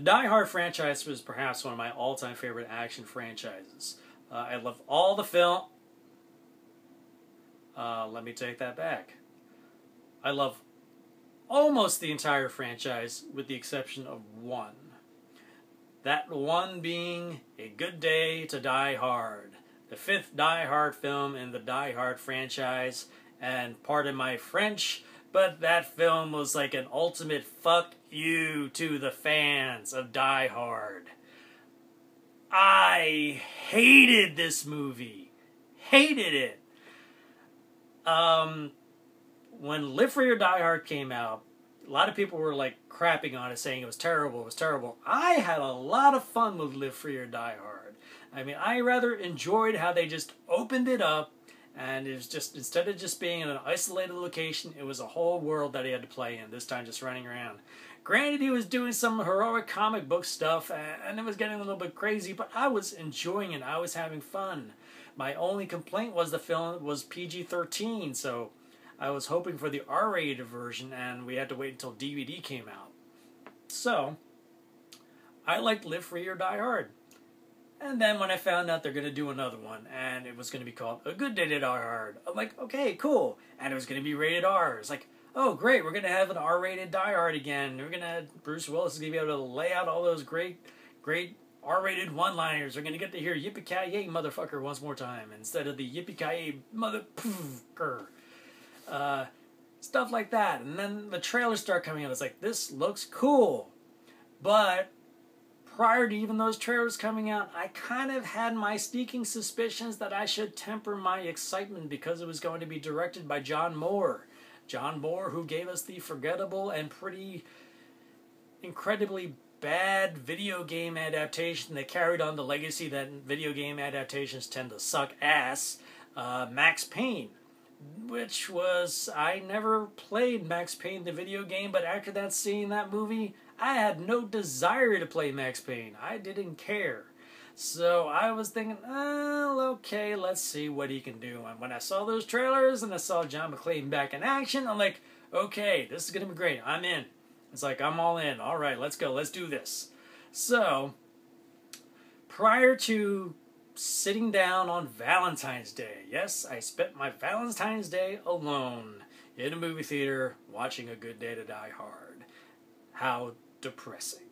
The Die Hard franchise was perhaps one of my all-time favorite action franchises. I love all the film... let me take that back. I love almost the entire franchise with the exception of one. That one being A Good Day to Die Hard. The fifth Die Hard film in the Die Hard franchise. And pardon my French, but that film was like an ultimate fuck you to the fans of Die Hard. I hated this movie. Hated it. When Live Free or Die Hard came out, a lot of people were like crapping on it, saying it was terrible, it was terrible. I had a lot of fun with Live Free or Die Hard. I mean, I rather enjoyed how they just opened it up, and it was just, instead of just being in an isolated location, it was a whole world that he had to play in, this time just running around. Granted, he was doing some heroic comic book stuff, and it was getting a little bit crazy, but I was enjoying it, I was having fun. My only complaint was the film was PG-13, so I was hoping for the R-rated version, and we had to wait until DVD came out. So, I liked Live Free or Die Hard. And then when I found out they're going to do another one, and it was going to be called A Good Day to Die Hard, I'm like, okay, cool. And it was going to be rated R. It's like, oh, great, we're going to have an R-rated Die Hard again. We're going to, Bruce Willis is going to be able to lay out all those great R-rated one-liners. We're going to get to hear yippee-ki-yay, motherfucker, once more time, instead of the yippee-ki-yay, mother-poof-ker. Stuff like that. And then the trailers start coming out. It's like, this looks cool. But prior to even those trailers coming out, I kind of had my sneaking suspicions that I should temper my excitement because it was going to be directed by John Moore. John Moore, who gave us the forgettable and pretty incredibly bad video game adaptation that carried on the legacy that video game adaptations tend to suck ass, Max Payne. Which was, I never played Max Payne the video game, but after that seeing that movie, I had no desire to play Max Payne. I didn't care. So I was thinking, well, okay, let's see what he can do. And when I saw those trailers and I saw John McClane back in action, I'm like, okay, this is going to be great. I'm in. It's like, I'm all in. All right, let's go. Let's do this. So, prior to sitting down on Valentine's Day. Yes, I spent my Valentine's Day alone in a movie theater watching A Good Day to Die Hard. How depressing.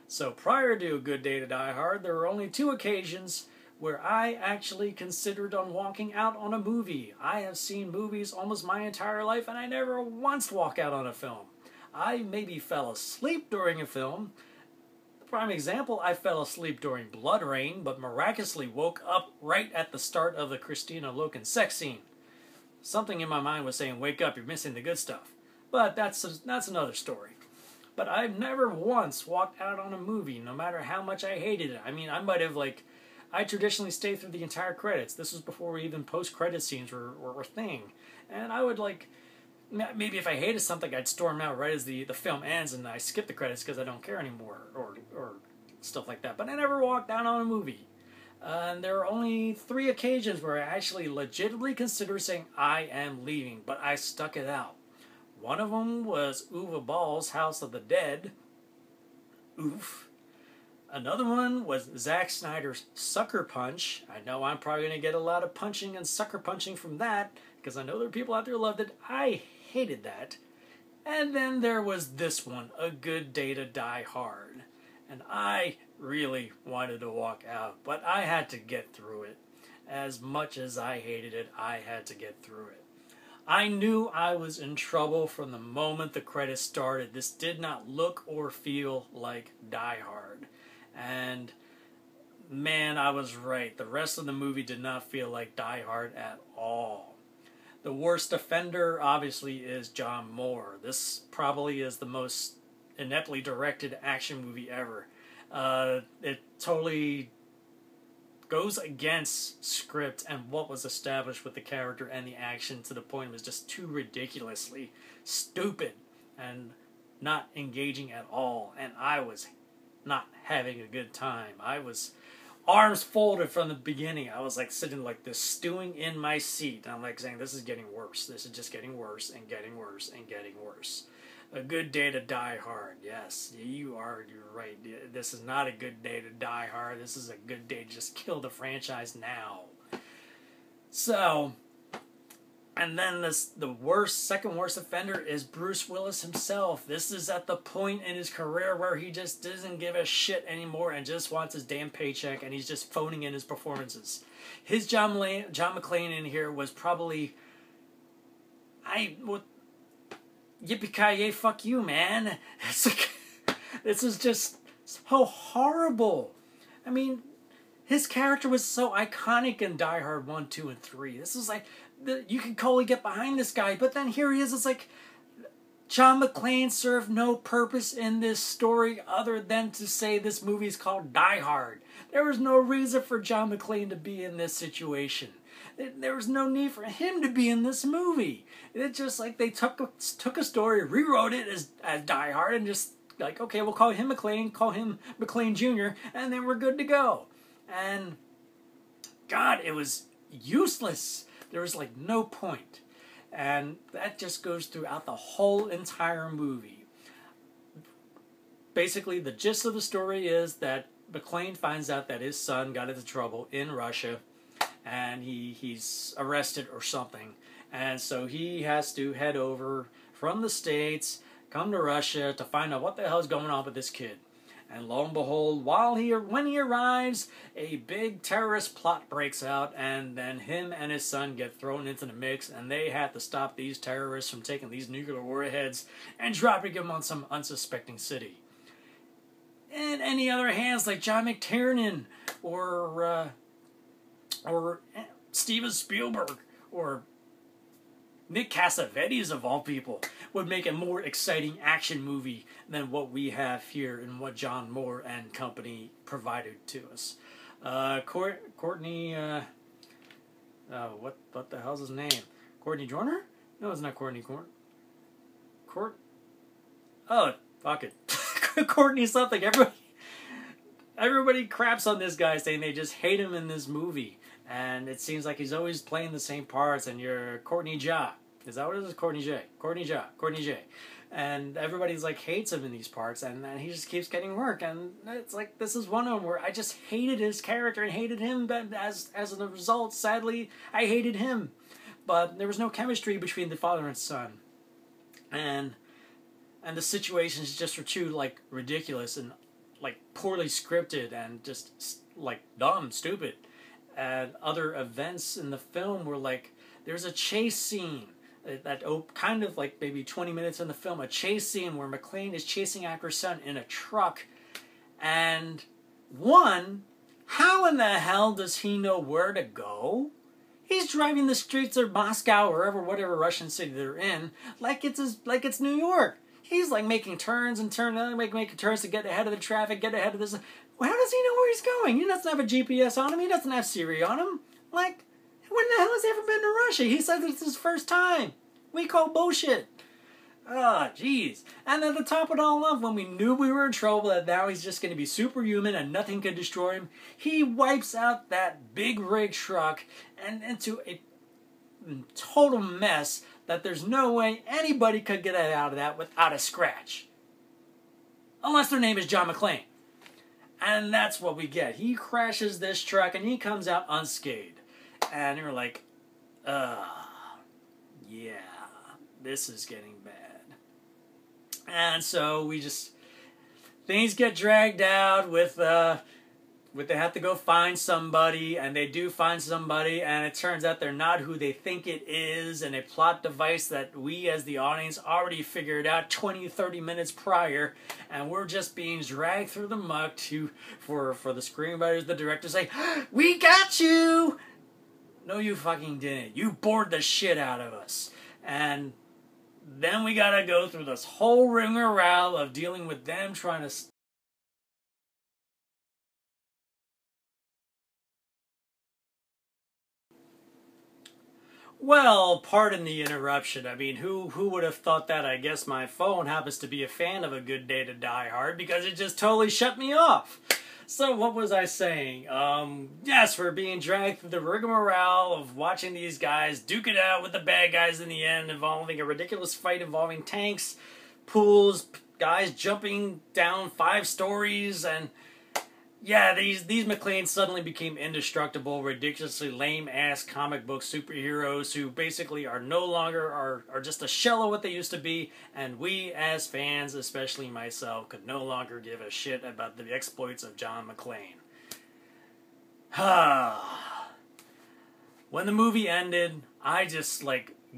So prior to A Good Day to Die Hard, there were only 2 occasions where I actually considered on walking out on a movie. I have seen movies almost my entire life and I never once walk out on a film. I maybe fell asleep during a film. Prime example, I fell asleep during Blood Rain, but miraculously woke up right at the start of the Christina Loken sex scene. Something in my mind was saying, wake up, you're missing the good stuff. But that's another story. But I've never once walked out on a movie, no matter how much I hated it. I mean, I might have, I traditionally stayed through the entire credits. This was before even post-credit scenes were a thing. And I would, maybe if I hated something, I'd storm out right as the film ends and I skip the credits because I don't care anymore, or stuff like that. But I never walked down on a movie. And there are only 3 occasions where I actually legitimately considered saying, I am leaving, but I stuck it out. One of them was Uwe Ball's House of the Dead. Oof. Another one was Zack Snyder's Sucker Punch. I know I'm probably going to get a lot of punching and sucker punching from that, because I know there are people out there who loved it. I hated that. And then there was this one, A Good Day to Die Hard. And I really wanted to walk out, but I had to get through it. As much as I hated it, I had to get through it. I knew I was in trouble from the moment the credits started. This did not look or feel like Die Hard. And man, I was right. The rest of the movie did not feel like Die Hard at all. The worst offender, obviously, is John Moore. This probably is the most ineptly directed action movie ever. It totally goes against script and what was established with the character and the action, to the point it was just too ridiculously stupid and not engaging at all. And I was not having a good time. I was arms folded from the beginning. I was sitting like this, stewing in my seat. And I'm saying, this is getting worse. This is just getting worse and getting worse and getting worse. A good day to die hard. Yes, you're right. This is not a good day to die hard. This is a good day to just kill the franchise now. So, and then the second worst offender is Bruce Willis himself. This is at the point in his career where he just doesn't give a shit anymore and just wants his damn paycheck, and he's just phoning in his performances. His John McClane in here was probably, yippee-ki-yay, fuck you, man. It's like, this is just so horrible. I mean, his character was so iconic in Die Hard 1, 2, and 3. This is like, you can totally get behind this guy, but then here he is. It's like, John McClane served no purpose in this story other than to say this movie is called Die Hard. There was no reason for John McClane to be in this situation. There was no need for him to be in this movie. It's just like they took a story, rewrote it as Die Hard, and just like, okay, we'll call him McClane, call him McClane Jr., and then we're good to go. And God, it was useless. There was like no point. And that just goes throughout the whole entire movie. Basically, the gist of the story is that McClane finds out that his son got into trouble in Russia, and he's arrested or something. And so he has to head over from the States, come to Russia to find out what the hell is going on with this kid. And lo and behold, when he arrives, a big terrorist plot breaks out, and then him and his son get thrown into the mix, and they have to stop these terrorists from taking these nuclear warheads and dropping them on some unsuspecting city. In any other hands, like John McTiernan, or Steven Spielberg, or Nick Cassavetes, of all people, would make a more exciting action movie than what we have here and what John Moore and company provided to us. Courtney, what the hell's his name? Courtney Joyner? No, it's not Courtney. Oh, fuck it. Courtney something. Everybody craps on this guy, saying they just hate him in this movie. And it seems like he's always playing the same parts, and you're Courtney J. Is that what it is? Courtney J. And everybody's like hates him in these parts, and then he just keeps getting work. And it's like, this is one of them where I just hated his character and hated him, but as a result, sadly, I hated him. But there was no chemistry between the father and son. And the situations just were too, like, ridiculous and, like, poorly scripted and just, like, dumb, stupid. And other events in the film were like, there's a chase scene that kind of like maybe 20 minutes in the film, a chase scene where McClane is chasing after his son in a truck. And how in the hell does he know where to go? He's driving the streets of Moscow or whatever Russian city they're in, like it's New York. He's like making turns and making turns to get ahead of the traffic, get ahead of this. Well, how does he know where he's going? He doesn't have a GPS on him. He doesn't have Siri on him. Like, when the hell has he ever been to Russia? He says it's his first time. We call bullshit. Oh, jeez. And at the top of it all off, when we knew we were in trouble, that now he's just going to be superhuman and nothing could destroy him, he wipes out that big rig truck and into a total mess that there's no way anybody could get out of that without a scratch. Unless their name is John McClane. And that's what we get. He crashes this truck and he comes out unscathed. And you're like, yeah, this is getting bad. And so things get dragged out with they have to go find somebody, and they do find somebody, and it turns out they're not who they think it is, and a plot device that we as the audience already figured out 20, 30 minutes prior, and we're just being dragged through the muck for the screenwriters, the director say, we got you! No, you fucking didn't. You bored the shit out of us. And then we gotta go through this whole rigmarole of dealing with them trying to... Well, pardon the interruption. I mean, who would have thought that? I guess my phone happens to be a fan of A Good Day to Die Hard because it just totally shut me off. So what was I saying? Yes, we're being dragged through the rigmarole of watching these guys duke it out with the bad guys in the end, involving a ridiculous fight involving tanks, pools, guys jumping down 5 stories, and yeah, these McClanes suddenly became indestructible, ridiculously lame-ass comic book superheroes who basically are no longer, are just a shell of what they used to be, and we as fans, especially myself, could no longer give a shit about the exploits of John McClane. When the movie ended, I just,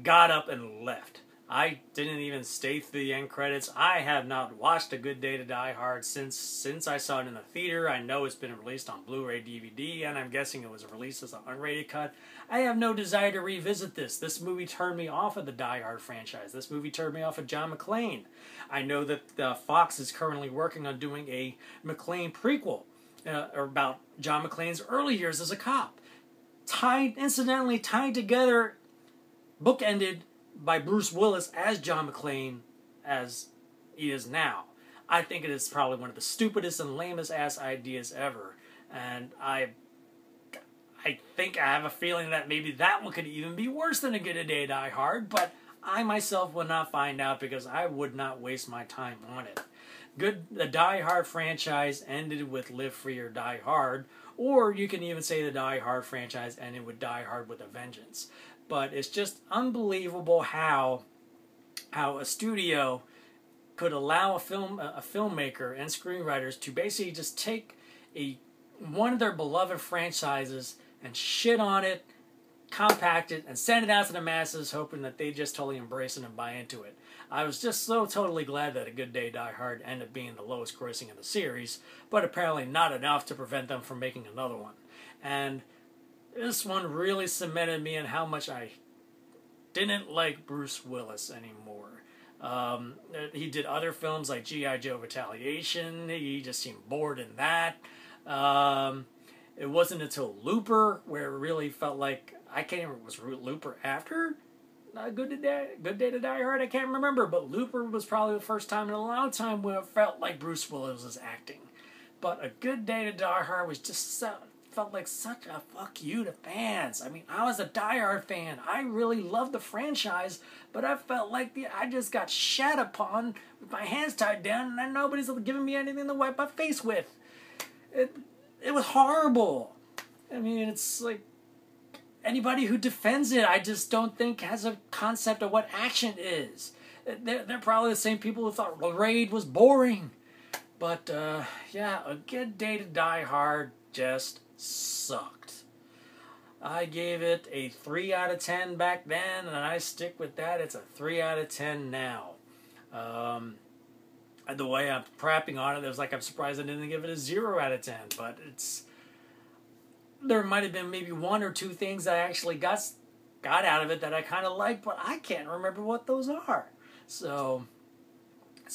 got up and left. I didn't even stay through the end credits. I have not watched A Good Day to Die Hard since I saw it in the theater. I know it's been released on Blu-ray DVD, and I'm guessing it was released as an unrated cut. I have no desire to revisit this. This movie turned me off of the Die Hard franchise. This movie turned me off of John McClane. I know that Fox is currently working on doing a McClane prequel about John McClane's early years as a cop. Incidentally tied together, bookended by Bruce Willis as John McClane as he is now. I think it is probably one of the stupidest and lamest ass ideas ever. And I think I have a feeling that maybe that one could even be worse than A Good Day to Die Hard, but I myself will not find out because I would not waste my time on it. The Die Hard franchise ended with Live Free or Die Hard, or you can even say the Die Hard franchise ended with Die Hard with a Vengeance. But it's just unbelievable how a studio could allow a filmmaker and screenwriters to basically just take one of their beloved franchises and shit on it, compact it, and send it out to the masses, hoping that they just totally embrace it and buy into it. I was just so totally glad that A Good Day Die Hard ended up being the lowest grossing of the series, but apparently not enough to prevent them from making another one. And this one really cemented me in how much I didn't like Bruce Willis anymore. He did other films like G.I. Joe Retaliation. He just seemed bored in that. It wasn't until Looper where it really felt like, I can't remember, was Looper after Good Day to Die Hard? I can't remember, but Looper was probably the first time in a long time where it felt like Bruce Willis was acting. But A Good Day to Die Hard was just felt like such a fuck you to fans. I mean, I was a Die Hard fan. I really loved the franchise, but I felt like I just got shat upon with my hands tied down and nobody's giving me anything to wipe my face with. It was horrible. I mean, it's like anybody who defends it, I just don't think has a concept of what action is. They're probably the same people who thought Raid was boring. But, yeah, A Good Day to Die Hard just sucked. I gave it a 3 out of 10 back then, and I stick with that. It's a 3 out of 10 now. The way I'm crapping on it, I'm surprised I didn't give it a 0 out of 10. But there might have been maybe 1 or 2 things I actually got out of it that I kind of liked, but I can't remember what those are. So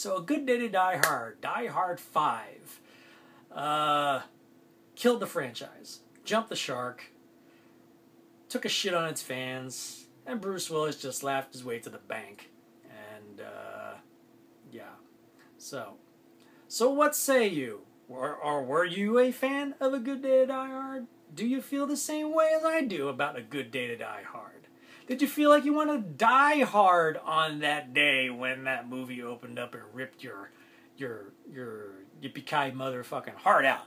A Good Day to Die Hard. Die Hard 5. Killed the franchise. Jumped the shark. Took a shit on its fans. And Bruce Willis just laughed his way to the bank. And, yeah. So what say you? Or were you a fan of A Good Day to Die Hard? Do you feel the same way as I do about A Good Day to Die Hard? Did you feel like you want to die hard on that day when that movie opened up and ripped your yippee-ki motherfucking heart out?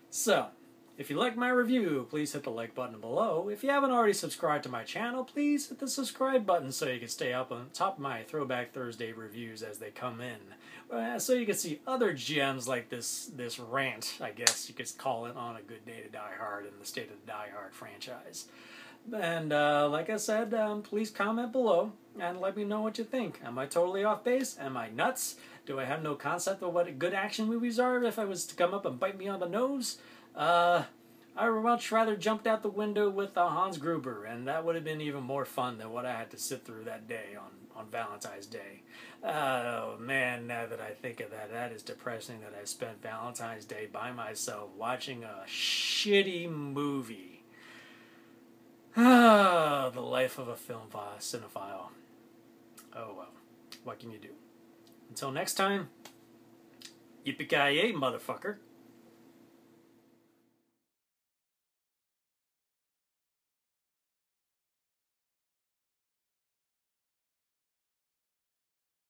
So, if you liked my review, please hit the like button below. If you haven't already subscribed to my channel, please hit the subscribe button so you can stay up on top of my Throwback Thursday reviews as they come in. So you can see other gems like this rant, I guess you could call it, on A Good Day to Die Hard and the state of the Die Hard franchise. And like I said, please comment below and let me know what you think. Am I totally off base? Am I nuts? Do I have no concept of what good action movies are if I was to come up and bite me on the nose? I would much rather jumped out the window with Hans Gruber, and that would have been even more fun than what I had to sit through that day on Valentine's Day. Oh man, now that I think of that, that is depressing that I spent Valentine's Day by myself watching a shitty movie. Ah, the life of a cinephile. Oh well, what can you do? Until next time, yippee-ki-yay, motherfucker.